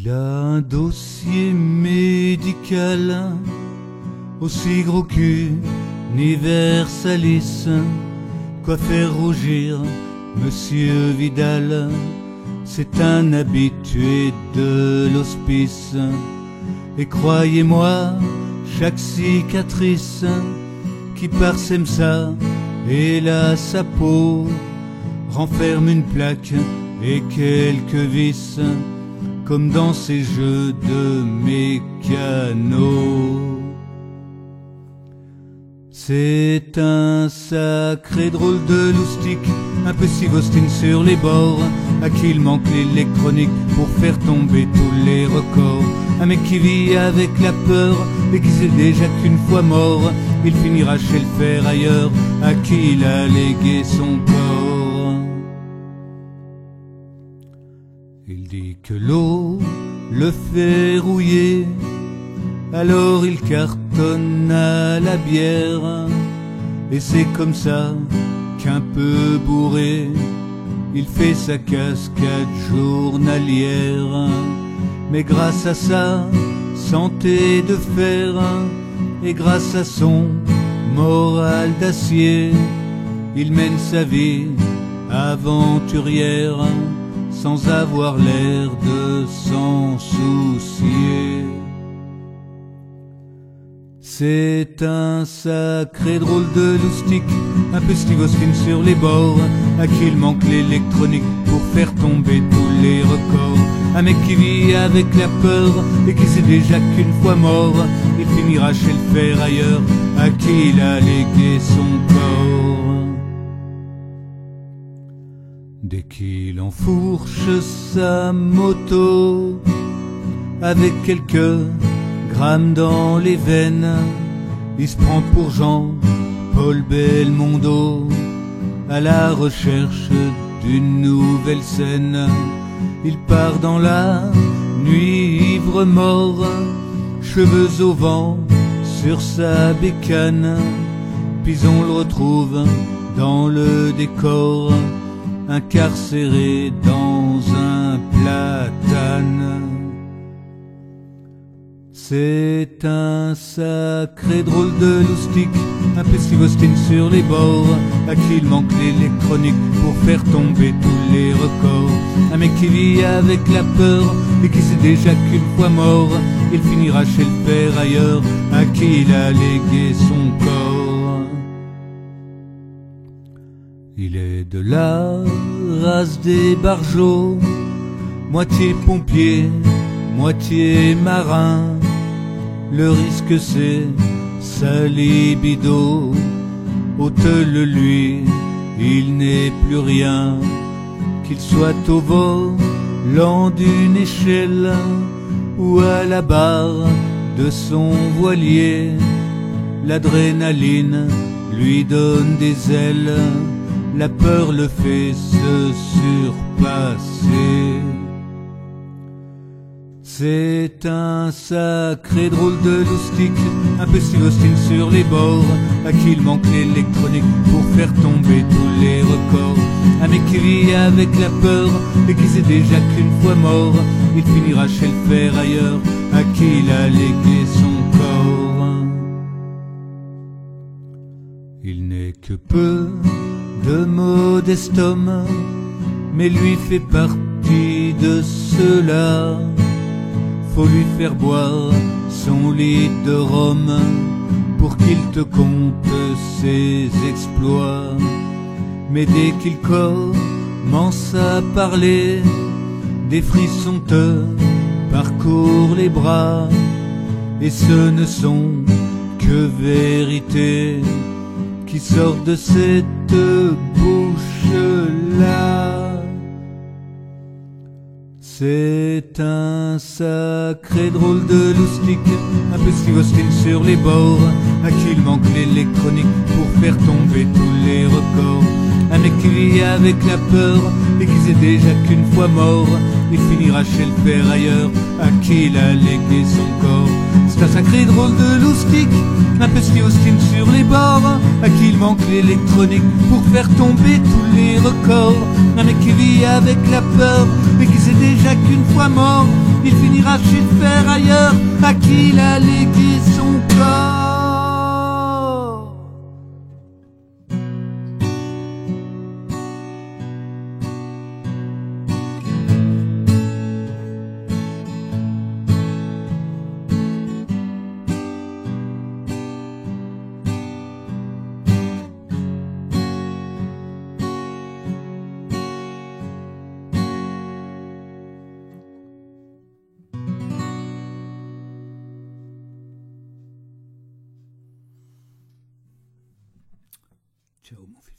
Il a un dossier médical aussi gros qu'Universalis, quoi faire rougir Monsieur Vidal, c'est un habitué de l'hospice. Et croyez-moi, chaque cicatrice qui parsème ça et là sa peau renferme une plaque et quelques vis, comme dans ces jeux de mécano. C'est un sacré drôle de loustique, un peu Sivostine sur les bords, à qui il manque l'électronique pour faire tomber tous les records. Un mec qui vit avec la peur et qui sait déjà qu'une fois mort, il finira chez le ferrailleur à qui il a légué son corps. Il dit que l'eau le fait rouiller, alors il cartonne à la bière, et c'est comme ça qu'un peu bourré, il fait sa cascade journalière. Mais grâce à sa santé de fer et grâce à son moral d'acier, il mène sa vie aventurière sans avoir l'air de s'en soucier. C'est un sacré drôle de loustique, un peu Steve Austin sur les bords, à qui il manque l'électronique pour faire tomber tous les records. Un mec qui vit avec la peur et qui sait déjà qu'une fois mort, il finira chez le ferrailleur à qui il a légué son corps. Dès qu'il enfourche sa moto avec quelques grammes dans les veines, il se prend pour Jean-Paul Belmondo à la recherche d'une nouvelle scène. Il part dans la nuit ivre mort, cheveux au vent sur sa bécane, puis on le retrouve dans le décor, incarcéré dans un platane. C'est un sacré drôle de loustique, un peu Steve Austin sur les bords, à qui il manque l'électronique pour faire tomber tous les records. Un mec qui vit avec la peur et qui sait déjà qu'une fois mort, il finira chez le ferrailleur à qui il a légué son corps. Il est de la race des barjots, moitié pompier, moitié marin. Le risque c'est sa libido, ôte-le lui, il n'est plus rien. Qu'il soit au volant d'une échelle ou à la barre de son voilier, l'adrénaline lui donne des ailes, la peur le fait se surpasser. C'est un sacré drôle de loustique, un peu Steve Austin sur les bords, à qui il manque l'électronique pour faire tomber tous les records. Un mec qui vit avec la peur et qui sait déjà qu'une fois mort, il finira chez le ferrailleur à qui il a légué son corps. Il n'est que peu de modeste homme, mais lui fait partie de ceux-là. Faut lui faire boire son litre de rhum pour qu'il te conte ses exploits. Mais dès qu'il commence à parler, des frissons te parcourent les bras, et ce ne sont que vérités qui sortent de cette bouche-là. C'est un sacré drôle de loustique, un peu Steve Austin sur les bords, à qui il manque l'électronique pour faire tomber tous les records. Un mec qui vit avec la peur et qui sait déjà qu'une fois mort, il finira chez le ferrailleur à qui il a légué son corps. C'est un sacré drôle de loustique, un peu Steve Austin sur les bords, à qui il manque l'électronique pour faire tomber tous les records. Un mec qui vit avec la peur et qui sait déjà qu'une fois mort, il finira chez le fer ailleurs, à qui il a légué son corps. Ciao mon fils.